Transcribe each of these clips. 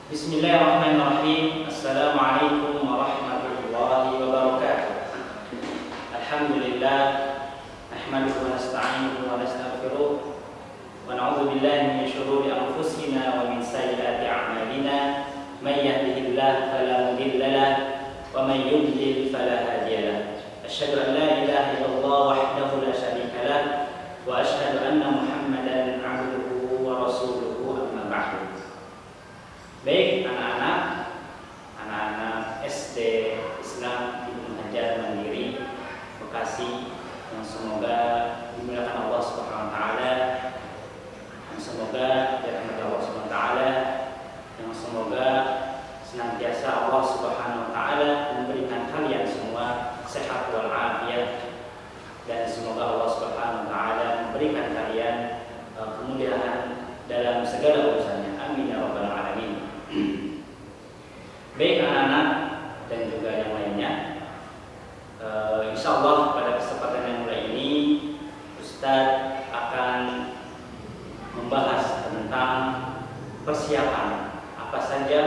Bismillahirrahmanirrahim. Assalamualaikum warahmatullahi wabarakatuh. Alhamdulillah, nahmaduhu wa nasta'inuhu wa nastaghfiruh wa na'udzu billahi min shururi anfusina wa min sayyiati a'malina. May yahdihillahu fala mudilla lahu wa may yudlil fala hadiya lahu. Asyhadu an la ilaha illallah wahdahu la syarika lahu wa asyhadu anna Muhammadan 'abduhu wa rasuluhu, amma ba'du. Baik anak-anak SD Islam Ibnu Hajar Mandiri Bekasi yang semoga dimuliakan Allah Subhanahu wa taala, yang semoga dirahmati Allah Subhanahu wa taala, yang semoga senantiasa Allah Subhanahu wa taala memberikan kalian semua sehat wal afiat, dan semoga Allah Subhanahu wa taala memberikan kalian kemudahan dalam segala urusannya. Amin ya rabbal alamin. Baik anak-anak dan juga yang lainnya, insya Allah pada kesempatan yang mulai ini Ustadz akan membahas tentang persiapan apa saja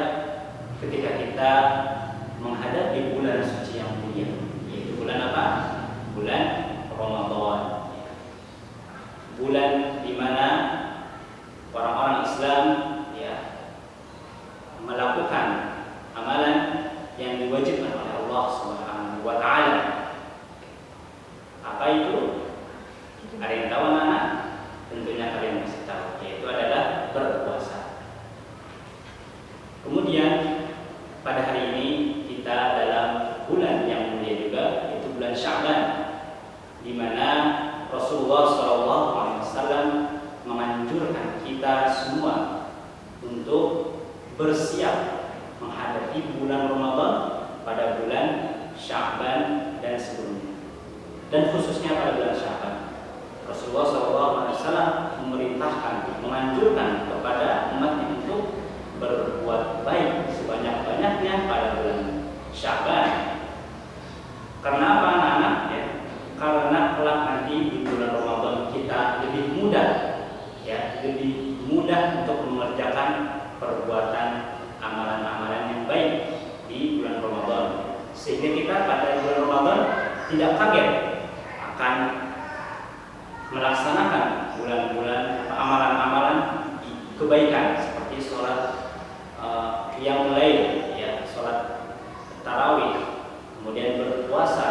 ketika kita menghadapi bulan suci yang mulia, yaitu bulan apa? Bulan Ramadan. Bulan di mana orang-orang Islam melakukan amalan yang diwajibkan oleh Allah Subhanahu wa taala. Apa itu? Ada yang tahu anak-anak? Tentunya kalian mesti tahu, yaitu adalah berpuasa. Kemudian pada hari ini kita dalam bulan yang mulia juga, yaitu bulan Sya'ban, di mana Rasulullah SAW menganjurkan kita semua untuk bersiap menghadapi bulan Ramadan pada bulan Sya'ban dan sebelumnya, dan khususnya pada bulan Sya'ban. Rasulullah SAW memerintahkan, menganjurkan kepada umatnya untuk berbuat baik sebanyak-banyaknya pada bulan Sya'ban. Karena apa anak-anak? Karena kelak nanti di bulan Ramadan kita lebih mudah, lebih mudah untuk mengerjakan perbuatan amalan-amalan yang baik di bulan Ramadan, sehingga kita pada bulan Ramadan tidak kaget akan melaksanakan bulan-bulan amalan-amalan kebaikan seperti sholat qiyamul lail, sholat tarawih, kemudian berpuasa,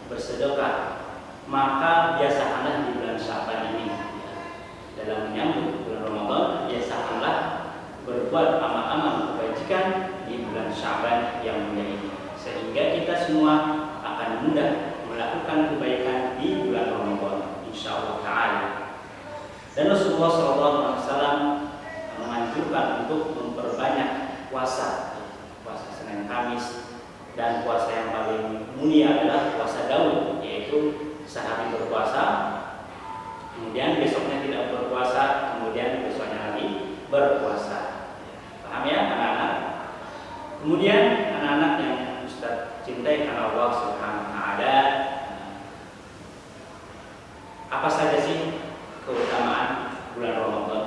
bersedekah. Maka biasakanlah di bulan Sya'ban ini, dalam menyambut bulan Ramadan, biasakanlah berbuat amal-amal kebajikan di bulan Sya'ban yang mulia ini, sehingga kita semua akan mudah melakukan kebaikan di bulan Ramadan, insyaallah ta'ala. Dan Rasulullah SAW menganjurkan untuk memperbanyak puasa Senin Kamis, dan puasa yang paling mulia adalah puasa Daud, yaitu sehari berpuasa, kemudian besoknya tidak berpuasa, kemudian besoknya lagi berpuasa. Paham ya anak-anak? Kemudian anak-anak yang Ustaz cintai karena Allah Subhanahu wa taala, apa saja sih keutamaan bulan Ramadan?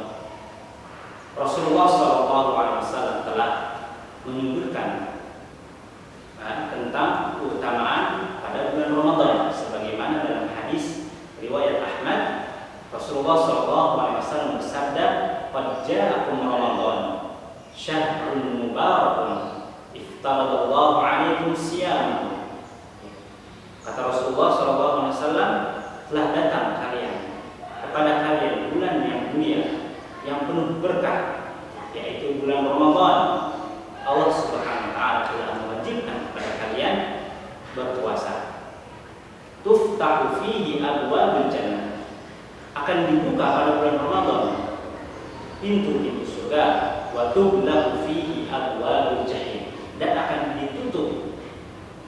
Rasulullah SAW telah menyebutkan tentang keutamaan pada bulan Ramadan, sebagaimana dalam hadis riwayat Ahmad. Rasulullah SAW bersabda, "Qad ja'akum Ramadan, syahrun mubarakun, iftaradallahu 'alaikum siyam." Kata Rasulullah SAW, telah datang kepada kalian bulan yang mulia, yang penuh berkah, yaitu bulan Ramadan. Allah Subhanahu wa taala telah mewajibkan kepada kalian berpuasa. Tuftahu fihi abwabul jannah, akan dibuka pada bulan Ramadan pintu-pintu surga. Wa tughlaqu fihi abwabul jahim, dan akan ditutup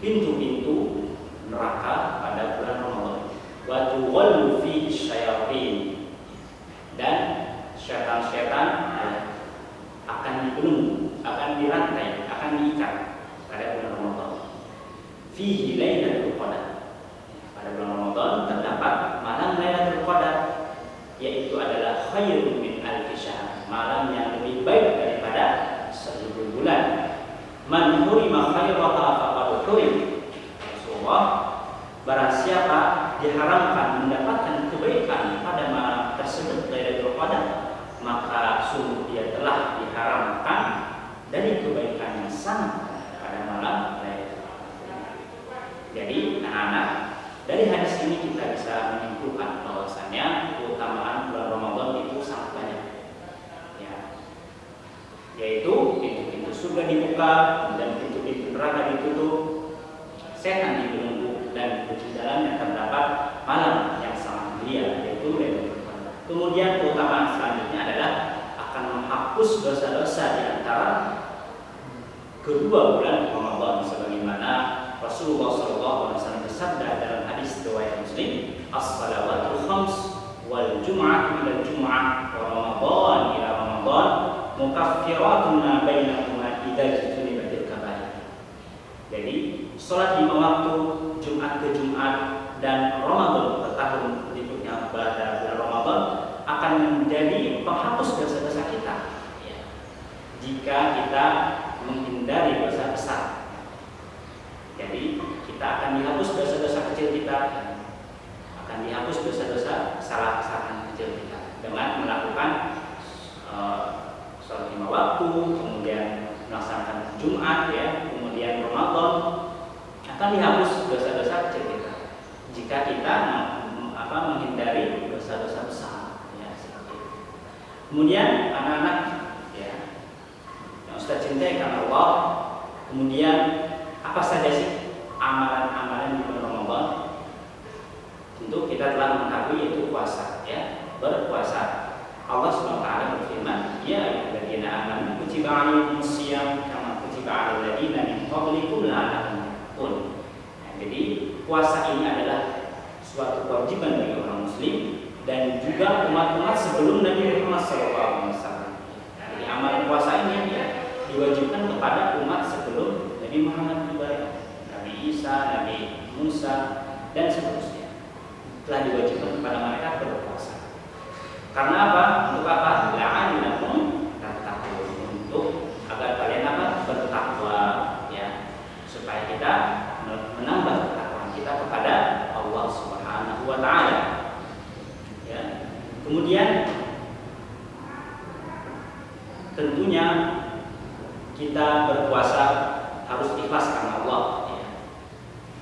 pintu-pintu neraka pada bulan Ramadan. Wa tughallu fihi syayatin, dan syaitan-syaitan akan dibelenggu, akan dirantai, akan diikat pada bulan Ramadan. Fihi lailatul qadar, pada bulan Ramadan terdapat malam Lailatul Qadar, yaitu adalah khairun min alfi syahr, malam yang lebih baik daripada 1000 hurima khairaha faqad hurim. Rasulullah, barang siapa diharamkan mendapatkan kebaikan pada malam tersebut Lailatul Qadar, maka sungguh dia telah diharamkan dari kebaikan yang sangat pada malam Lailatul Qadar. Jadi anak-anak, dari hadis ini kita bisa menyimpulkan bahwasanya keutamaan bulan Ramadan itu sangat banyak, ya, yaitu pintu-pintu surga dibuka dan pintu-pintu neraka ditutup, setan dibelenggu, dan di dalamnya terdapat malam yang sangat mulia, yaitu Lailatul Qadar. Kemudian keutamaan selanjutnya adalah akan menghapus dosa-dosa di antara kedua bulan Ramadan, sebagaimana Rasulullah SAW bersabda dalam hadis riwayat Muslim, as-salawatul khams wal jum'ah ila jum'ah wa Ramadan ila Ramadan mukaffiratun ma bainahuma idza jtunibatil kabair. Jadi salat 5 waktu Jumat ke Jumat dan Ramadan ke tahun berikutnya pada bulan Ramadan akan menjadi penghapus dosa-dosa kita, ya, jika kita menghindari dosa besar. Jadi kita akan dihapus dosa-dosa kecil kita, akan dihapus dosa-dosa kesalahan kecil kita dengan melakukan sholat 5 waktu, kemudian melaksanakan Jumat, ya, kemudian Ramadan, akan dihapus dosa-dosa kecil kita jika kita menghindari dosa-dosa besar, ya, seperti itu. Kemudian anak-anak, ya, yang Ustaz cintai karena Allah, kemudian apa saja sih amalan-amalan di bulan Ramadan? Tentu kita telah mengetahui yaitu puasa, ya, berpuasa. Allah SWT berfirman, ya ayyuhalladzina amanu kutiba 'alaikumus shiyam kama kutiba 'alal ladzina min qablikum la'allakum tattaqun. Jadi puasa ini adalah suatu kewajiban bagi orang muslim dan juga umat-umat sebelum Nabi Muhammad SAW. Jadi amalan puasa ini, ya, diwajibkan kepada umat sebelum Nabi Muhammad juga, Nabi Isa, Nabi Musa, dan seterusnya. Telah diwajibkan kepada mereka berpuasa. Karena apa? Untuk apa? La'allakum tattaqun, untuk agar kalian bertakwa, ya, supaya kita menambah ketakwaan kita kepada Allah Subhanahu wa taala. Ya. Kemudian tentunya kita berpuasa harus ikhlas karena Allah, ya,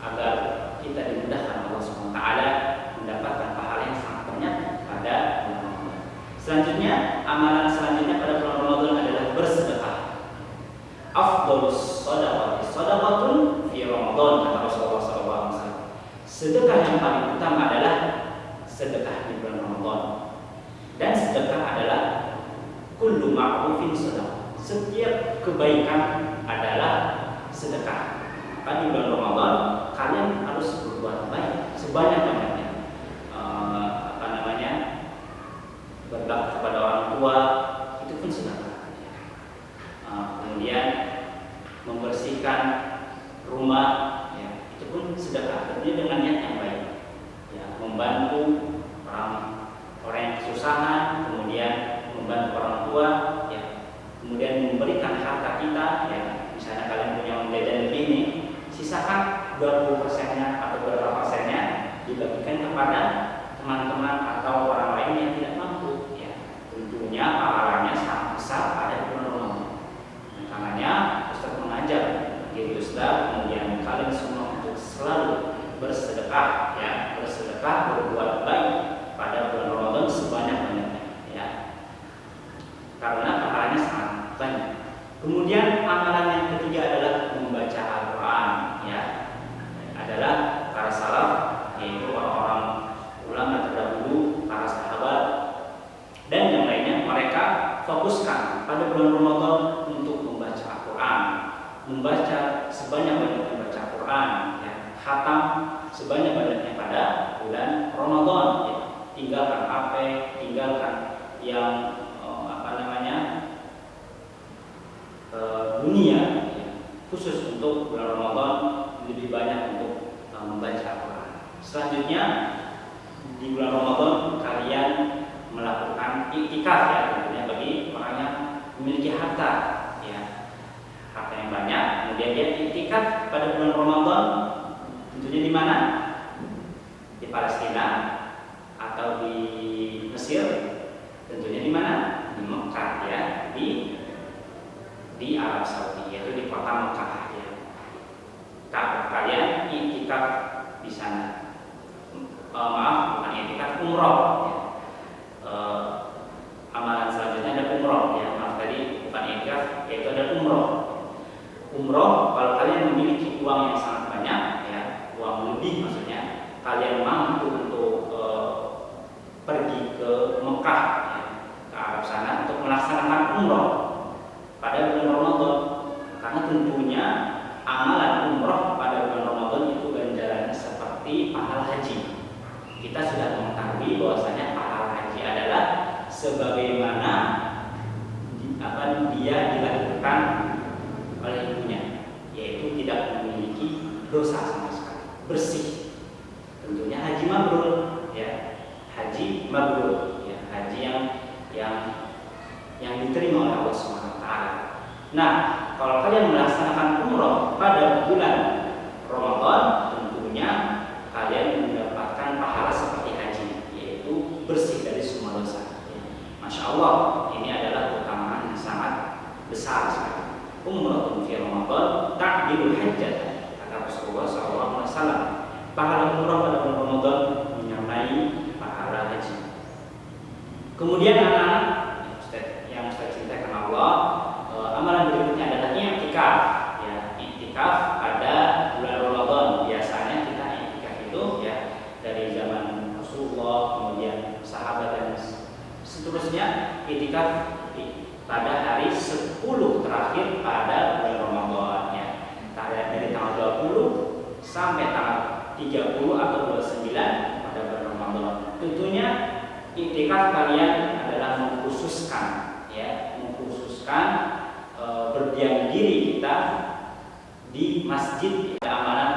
agar kita dimudahkan Allah Subhanahu wa taala mendapatkan pahala yang sangat banyak pada bulan Ramadan. Selanjutnya, amalan selanjutnya pada bulan Ramadan adalah bersedekah. Afdhalus shadaqati shadaqatun fi Ramadan, kata Rasulullah SAW. Sedekah yang paling utama adalah sedekah di bulan Ramadan. Dan sedekah adalah kullu ma'rufin shadaqah. Setiap kebaikan adalah sedekah. Maka di bulan Ramadan kalian harus berbuat baik sebanyak-banyaknya. Berbakti kepada orang tua, itu pun sedekah. Kemudian membersihkan rumah, ya, itu pun sedekah. Tentunya dengan niat yang baik, ya, membantu orang yang kesusahan, kemudian membantu orang tua, ya, kemudian memberikan harta kita, ya, misalnya kalian punya uang jajan lebih nih, sisakan 20%-nya atau berapa persennya dibagikan kepada teman-teman atau orang lain yang tidak mampu, ya. Tentunya pahalanya sangat besar pada bulan Ramadan. Makanya Ustaz mengajak diri Ustaz, kemudian kalian semua untuk selalu bersedekah, ya, bersedekah, berbuat baik pada bulan Ramadan sebanyak-banyaknya, ya, karena pahalanya sangat banyak. Kemudian amalan yang ketiga adalah membaca Al-Quran, ya, adalah para salaf, yaitu orang-orang ulama terdahulu, para sahabat, dan yang lainnya, mereka fokuskan pada bulan Ramadan untuk membaca Al-Quran, membaca sebanyak-banyaknya membaca Al-Quran, ya, khatam sebanyak-banyaknya pada bulan Ramadan, ya. Tinggalkan HP, tinggalkan yang dunia, ya. Khusus untuk bulan Ramadan lebih banyak untuk membaca Al-Quran. Selanjutnya, di bulan Ramadan kalian melakukan iktikaf, ya, tentunya bagi orang yang memiliki harta, ya. harta yang banyak, kemudian dia iktikaf pada bulan Ramadan, tentunya di mana? Di Palestina atau di Mesir, tentunya di mana? Di Mekah ya, di Arab Saudi, yaitu di kota Mekah ya. Kalian iktikaf di sana. Maaf, bukan iktikaf, umroh ya. Amalan selanjutnya ada umroh ya. Maaf tadi bukan iktikaf, yaitu ada umroh. Umroh kalau kalian memiliki uang yang sangat banyak ya, uang lebih maksudnya, kalian mampu untuk pergi ke Mekah ya, ke Arab sana untuk melaksanakan umroh pada bulan Ramadan, karena tentunya amalan umroh pada bulan Ramadan itu ganjarannya seperti pahala haji. Kita sudah mengetahui bahwasanya pahala haji adalah sebagaimana dia dilakukan oleh ibunya, yaitu tidak memiliki dosa sama sekali, bersih. Tentunya haji mabrur ya, haji mabrur ya, haji yang diterima oleh Allah Subhanahu wa taala. Nah, kalau kalian melaksanakan umroh pada bulan Ramadan, tentunya kalian mendapatkan pahala seperti haji, yaitu bersih dari semua dosa. Masya Allah, ini adalah keutamaan yang sangat besar sekali. Umrah fi Ramadan ta'dilul hajjah, kata Rasulullah SAW. Pahala umrah pada bulan Ramadan menyamai pahala haji. Kemudian anak-anak yang Ustaz cintakan Allah, amalan berikutnya adalah i'tikaf. Ya, i'tikaf pada bulan Ramadan. Biasanya kita i'tikaf itu ya dari zaman Rasulullah, kemudian sahabat dan seterusnya, i'tikaf pada hari 10 terakhir pada bulan Ramadan ya. Dari tanggal 20 sampai tanggal 30 atau 29 pada bulan Ramadan. Tentunya i'tikaf kalian adalah mengkhususkan ya, berdiam diri kita di masjid. Ada amalan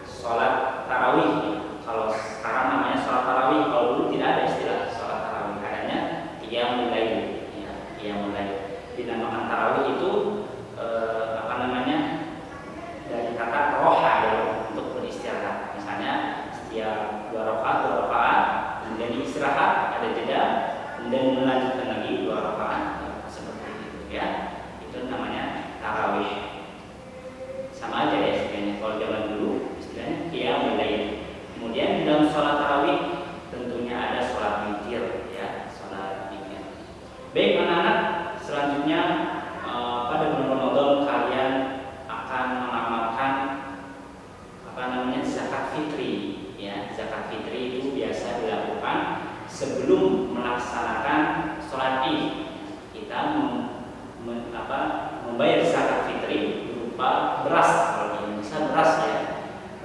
sholat tarawih. Kalau sekarang namanya sholat tarawih, kalau dulu tidak ada istilah sholat tarawih, adanya qiyamul lail ya, qiyamul lail. Dinamakan tarawih itu dari kata roha ya, untuk beristirahat. Misalnya setiap 2 rakaat kemudian istirahat, ada jeda, kemudian melanjutkan lagi 2 rakaat seperti itu ya. Itu namanya tarawih. Sama aja ya istilahnya, kalau zaman dulu istilahnya qiyamul lail. Kemudian di dalam sholat tarawih tentunya ada sholat witir ya, sholat witir. Baik anak-anak, selanjutnya pada bulan Ramadan kalian akan mengamalkan zakat fitri ya. Zakat fitri itu biasa dilakukan sebelum melaksanakan sholat Id. Kita membayar zakat fitri berupa beras. Kalau di Indonesia beras ya,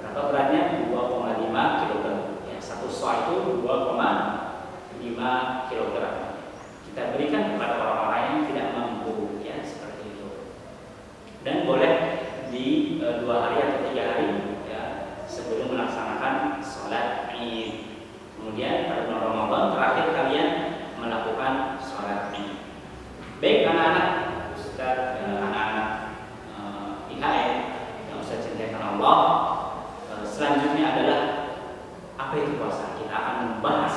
berapa beratnya? 2,5 kg ya. Satu sa itu 2,5 kg. Kita berikan kepada orang-orang yang tidak mampu ya, seperti itu. Dan boleh di 2 hari atau 3 hari ya, sebelum melaksanakan sholat Id. Kemudian pada bulan Ramadan terakhir kalian melakukan sholat Id. Baik anak-anak, anak-anak IKN yang Ustaz cintakan Allah, selanjutnya adalah apa itu puasa. Kita akan membahas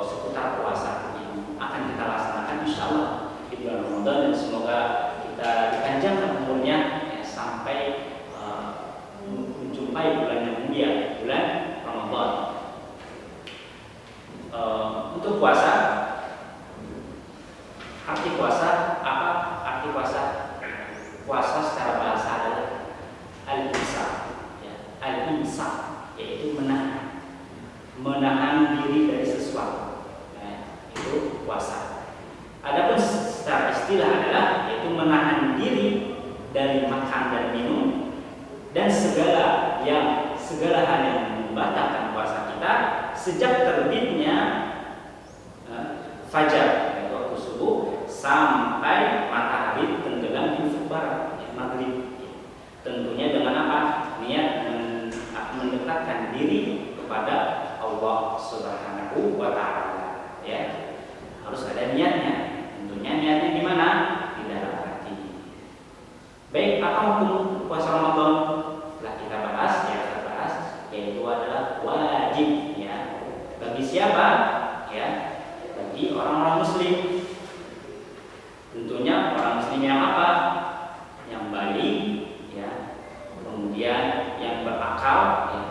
seputar puasa yang akan kita laksanakan insyaallah di bulan Ramadan, dan semoga kita dipanjangkan umurnya ya, sampai menjumpai bulan yang mulia, bulan Ramadan. Untuk puasa, arti puasa apa? Arti puasa, puasa secara bahasa adalah al-imsak ya, al-imsak yaitu menahan diri dari sesuatu ya, itu puasa. Adapun secara istilah adalah yaitu menahan diri dari makan dan minum dan segala hal yang membatalkan puasa kita sejak terbitnya fajar yaitu waktu subuh sampai matahari tenggelam di ufuk barat ya, maghrib. Tentunya dengan apa? Niat mendekatkan diri kepada Allah Subhanahu wa taala ya. Harus ada niatnya. Tentunya niatnya di mana? Di dalam hati. apa? Yang balik, ya. Kemudian yang berakal, ya.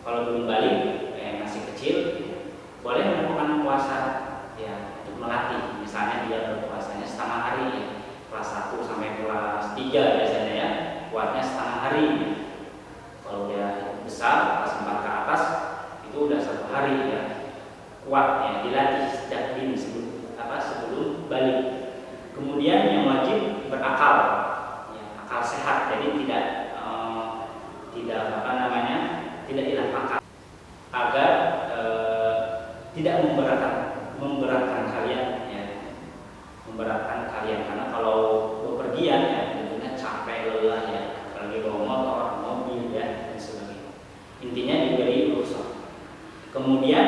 Kalau belum balik, masih kecil, boleh melakukan puasa, ya, untuk melatih. Misalnya dia berpuasanya setengah hari, ya. Kelas 1 sampai kelas 3 biasanya, ya, kuatnya setengah hari. Kalau dia besar, kelas 4 ke atas, itu udah 1 hari, ya. Kuat, ya, dilatih sejak dini sebelum balik. Kemudian yang wajib berakal, ya, akal sehat, jadi tidak tidak hilang akal, agar tidak memberatkan kalian, ya, memberatkan kalian, karena kalau bepergian, ya, tentunya capek, lelah, ya, apalagi bawa motor, mobil, ya, dan sebagainya. Intinya diberi rukhsah. Kemudian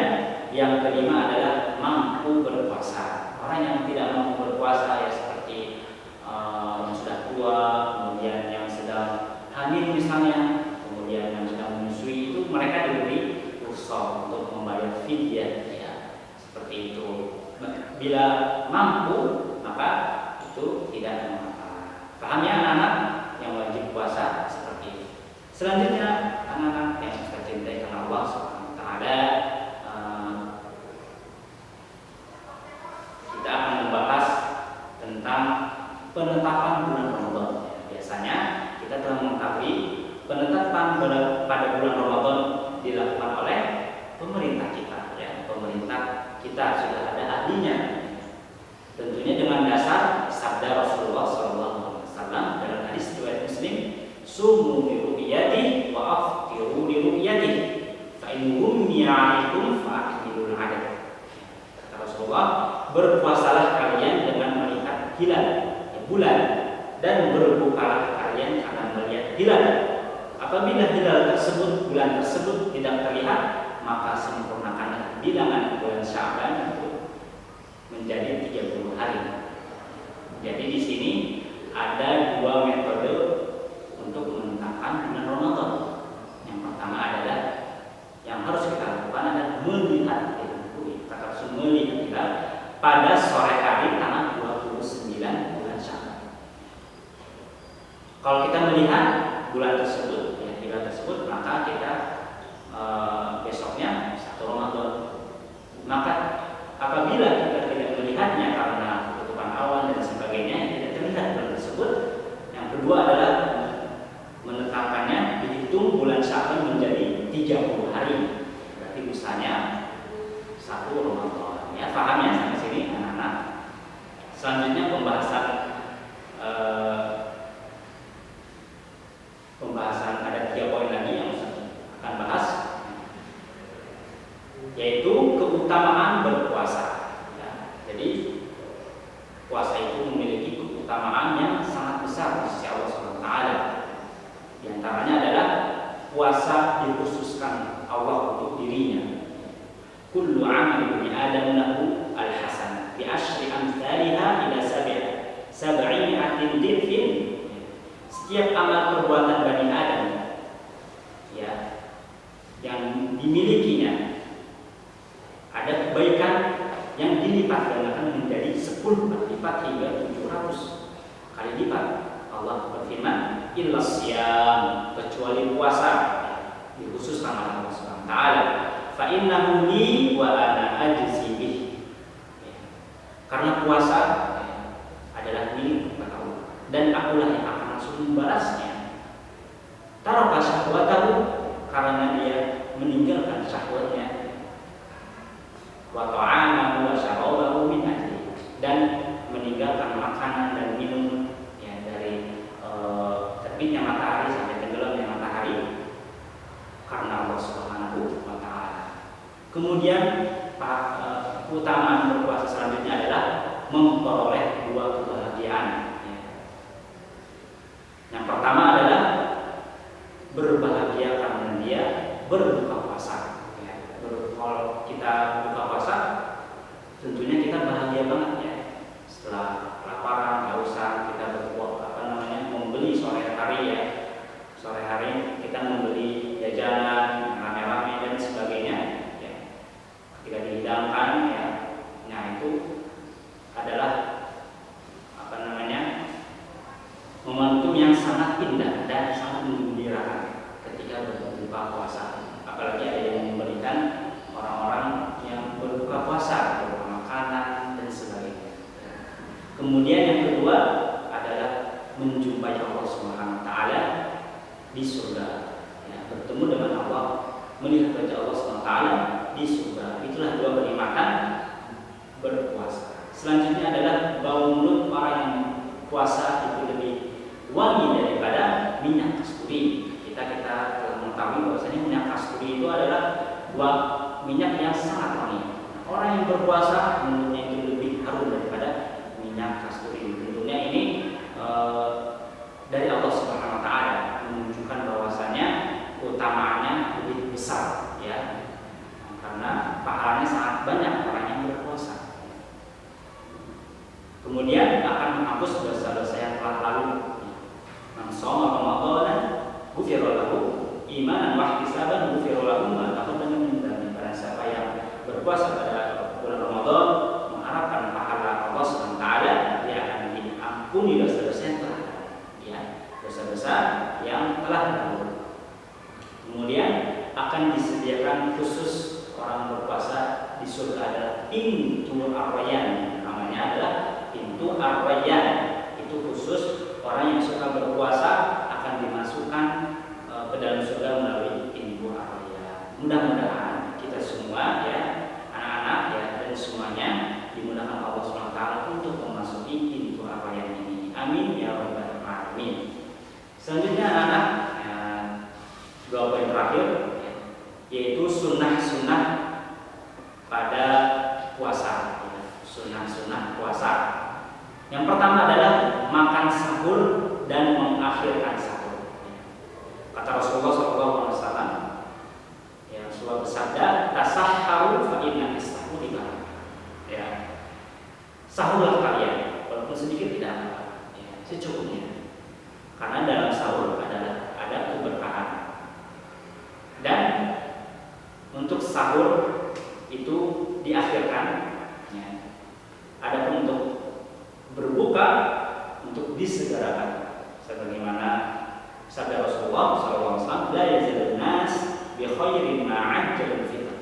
yang kelima adalah mampu berpuasa. Orang yang tidak mampu berpuasa, ya, seperti yang sudah tua, kemudian yang sedang hamil misalnya, kemudian yang sedang menyusui, itu mereka diberi rukhsah untuk membayar fidyah, ya, seperti itu. Bila mampu, maka itu tidak mengapa. Paham ya anak-anak yang wajib puasa seperti itu. Selanjutnya anak-anak yang kita cintai karena Allah Subhanahu wa taala, kita akan membahas tentang penetapan bulan Ramadan. Biasanya kita telah mengetahui penetapan pada bulan Ramadan dilakukan oleh pemerintah kita, ya. Pemerintah kita sudah ada ahlinya. Tentunya dengan dasar sabda Rasulullah SAW dalam hadis riwayat Muslim, "Sumu li ru'yati wa aftiru li ru'yati, fa in ghummiya 'alaikum fa akmilul 'adad." Kata Rasulullah, berpuasalah kalian dengan melihat hilal, ya, bulan, dan berbukalah kalian karena melihat hilal. Apabila hilal tersebut, bulan tersebut tidak terlihat, maka sempurnakanlah bilangan bulan Sya'ban itu menjadi 30 hari. Jadi di sini ada 2 metode untuk menetapkan bulan Ramadan. Yang pertama adalah yang harus kita lakukan adalah melihat hilal. Kita harus melihat hilal pada sore hari tanggal 29 bulan Sya'ban. Kalau kita melihat bulan tersebut, ya, hilal tersebut, maka kita besoknya 1 Ramadan. Maka apabila kita tidak melihatnya karena ketutupan awan dan sebagainya, tidak terlihat bulan tersebut, yang kedua adalah menetapkannya dihitung bulan Sya'ban menjadi 30 hari. Berarti misalnya 1 Ramadan. Ya, paham ya sampai sini anak-anak? Selanjutnya pembahasan ada 3 poin lagi yang akan bahas, yaitu keutamaan berpuasa, ya. Jadi puasa itu memiliki keutamaan yang sangat besar di sisi Allah Subhanahu wa taala. Di antaranya adalah puasa dikhususkan Allah untuk dirinya. Kullu 'amali ibni Adam lahu al-hasanah bi asyri amsalha ila sab'imi'atin dhifin. Setiap amal perbuatan Bani Adam, ya, yang dimilikinya, ada kebaikan yang dilipat gandakan menjadi 10 kali lipat hingga 700 kali lipat. Allah berfirman, "Illa siyam", kecuali puasa, dikhususkan oleh Allah Subhanahu wa taala. "Fa innahu li wa ana ajzi bih." Karena puasa, ya, adalah milik kepada Allah dan akulah yang akan langsung membalasnya. Taraka syahwatahu, karena dia meninggalkan syahwatnya, wa ta'amahu wa syarabahu min ajli, dan meninggalkan makanan dan minum, ya, dari terbitnya matahari sampai tenggelamnya matahari karena Allah Subhanahu wa taala. Kemudian keutamaan berpuasa selanjutnya adalah memperoleh 2 kebahagiaan, ya. Yang pertama adalah berbahagia karena dia berbuka puasa, ya. Kalau kita buka puasa, tentunya kita bahagia banget, ya. Setelah kelaparan, kehausan, kita membeli sore hari, ya. Sore hari kita membeli jajanan rame-rame dan sebagainya, ya. Ketika dihidangkan, ya, nah itu adalah sangat indah dan sangat menggembirakan ketika berbuka puasa. Apalagi ada yang memberikan orang-orang yang berbuka puasa berupa makanan dan sebagainya. Kemudian yang kedua adalah menjumpai Allah Subhanahu wa taala di surga. Ya, bertemu dengan Allah, melihat wajah Allah Subhanahu wa taala di surga. Itulah dua kenikmatan berpuasa. Selanjutnya adalah bau mulut orang yang puasa itu lebih wangi daripada minyak kasturi. Kita telah mengetahui bahwasanya minyak kasturi itu adalah dua minyak yang sangat wangi. Orang yang berpuasa mulutnya itu lebih harum daripada minyak kasturi. Tentunya ini dari Allah Subhanahu wa taala menunjukkan bahwasanya keutamaannya lebih besar, ya. Karena pahalanya sangat banyak orang yang berpuasa. Kemudian akan menghapus dosa-dosa yang telah lalu. Man shoma Ramadan ghufira lahu imanan wa ihtisaban ghufira lahu ma taqaddama min dhanbi. Barang siapa yang berpuasa pada bulan Ramadan mengharapkan pahala Allah Subhanahu wa taala, dia akan diampuni dosa-dosa yang telah lalu, ya, dosa-dosa yang telah lalu. Kemudian akan disediakan khusus orang berpuasa di surga adalah pintu ar-rayyan. Namanya adalah pintu ar-rayyan. Itu khusus orang yang suka berpuasa akan dimasukkan ke dalam surga melalui pintu ar-rayyan. Mudah-mudahan kita semua, ya, anak-anak, ya, dan semuanya dimudahkan Allah SWT untuk memasuki pintu ar-rayyan ini. Amin ya rabbal alamin. Selanjutnya anak-anak, ya, dua poin terakhir, ya, yaitu sunnah-sunnah pada puasa, ya. Sunnah-sunnah puasa. Yang pertama adalah makan sahur dan mengakhirkan sahur. Kata Rasulullah SAW, ya, Rasulullah bersabda, "Tasahharu fa inna fis-sahuri barakah." Ya, sahurlah kalian, walaupun sedikit tidak apa-apa, ya, secukupnya. Karena dalam sahur ada keberkahan. Dan untuk sahur itu diakhirkan, ya. Adapun untuk berbuka untuk disegerakan, sebagaimana sabda Rasulullah SAW, la yazalun nas bi khairin ma ajjalul fitr.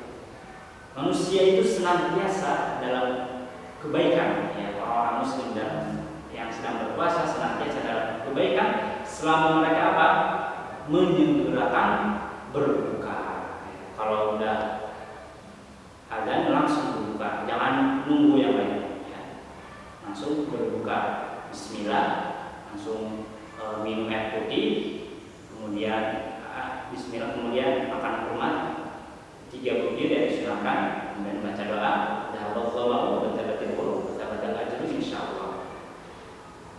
Manusia itu senantiasa dalam kebaikan, ya, orang-orang muslim dan yang sedang berpuasa senantiasa dalam kebaikan selama mereka apa? Menyegerakan berbuka. Kalau udah azan langsung berbuka, jangan nunggu yang lain, ya. Langsung berbuka, bismillah, langsung minum air putih, kemudian bismillah, kemudian makan kurma 3 butir ya disilakan, kemudian baca doa, Allahu betul-betul huruf, betul-betul ajru insyaallah.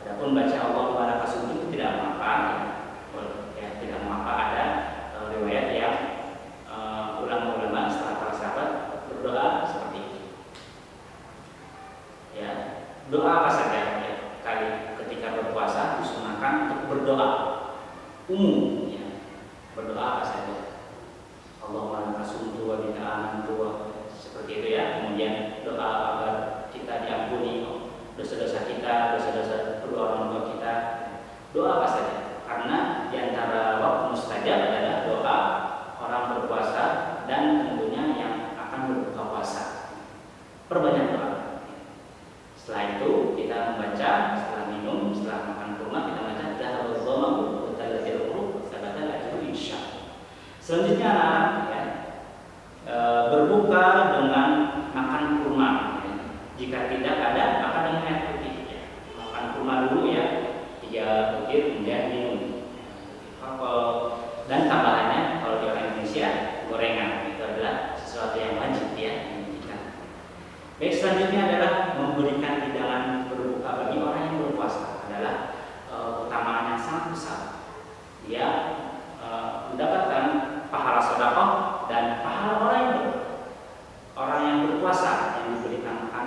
Adapun baca Allah kepada kasus itu tidak mengapa, ya, tidak mengapa. Ada riwayat yang ulama-ulama setelah para sahabat berdoa seperti itu. Ya, doa apa saja, ya, kali ketika berpuasa disunahkan untuk berdoa umum, ya. Berdoa apa saja. Allahumma laka sumtu wa bika amantu, seperti itu, ya. Kemudian doa agar kita diampuni dosa-dosa kita, dosa-dosa kedua orang tua kita. Doa apa saja. Karena diantara waktu mustajab adalah doa orang berpuasa dan tentunya yang akan berbuka puasa. Perbanyak doa. Setelah itu kita membaca, setelah minum, setelah makan kurma kita baca dhahabaz zamahu wa talatil qulub sabata ajru insyaallah. Selanjutnya anak-anak, ya, berbuka dengan makan kurma, ya. Jika tidak ada, maka dengan air putih, ya. Makan kurma dulu, ya, 3 butir, kemudian minum. Dan tambahannya kalau di orang Indonesia gorengan, itu adalah sesuatu yang wajib, ya. Baik, selanjutnya adalah memberikan hidangan berbuka bagi orang yang berpuasa adalah keutamaan yang sangat besar. Dia mendapatkan pahala sedekah dan pahala orang yang berpuasa yang diberikan makan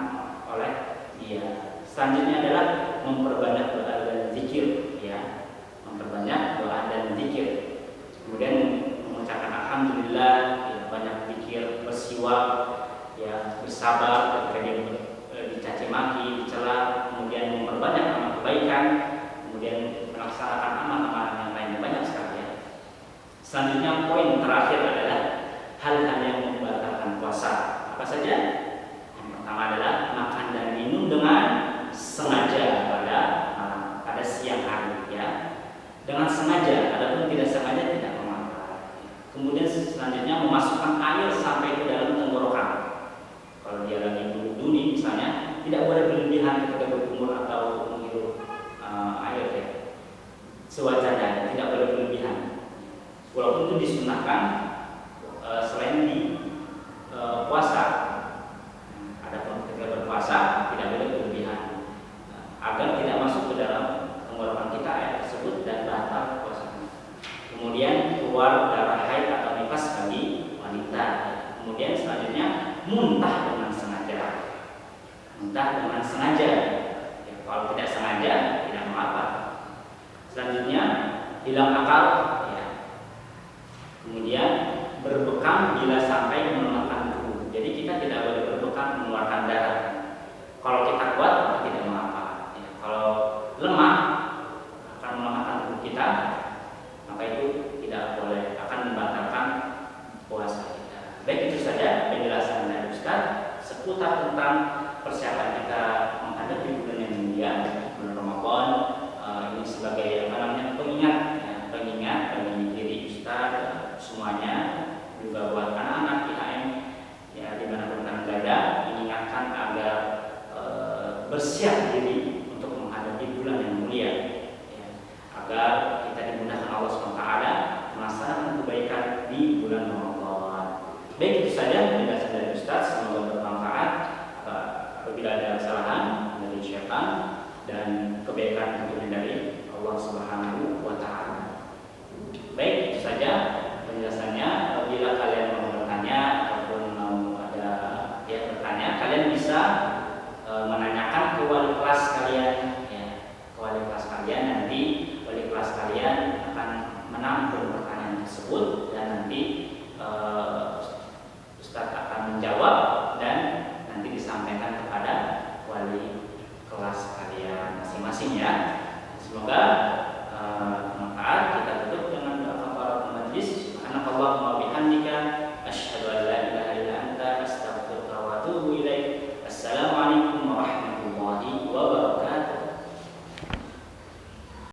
oleh dia. Selanjutnya adalah memperbanyak doa dan zikir, ya, memperbanyak doa dan zikir. Kemudian mengucapkan alhamdulillah, ya, banyak zikir, bersiwak, ya, bersabar ketika dia dicaci maki, dicela, dengan sengaja, adapun tidak sengaja tidak mengapa. Kemudian selanjutnya memasukkan air sampai ke dalam tenggorokan. Kalau dia lagi duduk misalnya, tidak boleh berlebihan ketika berkumur atau menghirup air ya. Sewajarnya, tidak boleh berlebihan. Walaupun itu disunahkan selain di puasa. Adapun ketika berpuasa tidak boleh berlebihan agar tidak masuk ke dalam tenggorokan kita air tersebut dan batal puasa. Kemudian keluar darah haid atau nifas bagi wanita. Kemudian selanjutnya muntah dengan sengaja. Muntah dengan sengaja. Ya, kalau tidak sengaja tidak mengapa. Selanjutnya hilang akal. Ya. Kemudian berbekam bila sampai melemahkan tubuh. Jadi kita tidak boleh berbekam mengeluarkan darah. Kalau kita kuat maka tidak mengapa. Ya, kalau lemah akan melemahkan tubuh kita, maka itu tidak boleh, akan membatalkan puasa kita. Baik, itu saja penjelasan dari Ustaz seputar tentang persiapan kita menghadapi bulan yang mulia, bulan Ramadan. Ini sebagai pengingat, ya, pengingat bagi diri Ustaz semuanya, juga buat anak-anak IHM ya dimanapun kalian berada, mengingatkan agar bersiap diri untuk menghadapi bulan yang mulia, ya, agar kita dimudahkan Allah SWT melaksanakan kebaikan di bulan Ramadan. Baik, itu saja penjelasan dari Ustaz, semoga bermanfaat. Apabila ada kesalahan dari syaitan dan kebaikan tentunya dari Allah Subhanahu wa Ta'ala. Baik, itu saja penjelasannya. Bila kalian mau bertanya ataupun mau ada bertanya, kalian bisa menanyakan ke wali kelas kalian, ya, ke wali kelas kalian. Nanti wali kelas kalian akan menampung pertanyaan tersebut dan nanti Ustadz akan menjawab dan nanti disampaikan kepada wali kelas kalian masing-masing ya. Semoga bermanfaat. Kita tutup dengan doa kafaratul majlis. Subhanallah.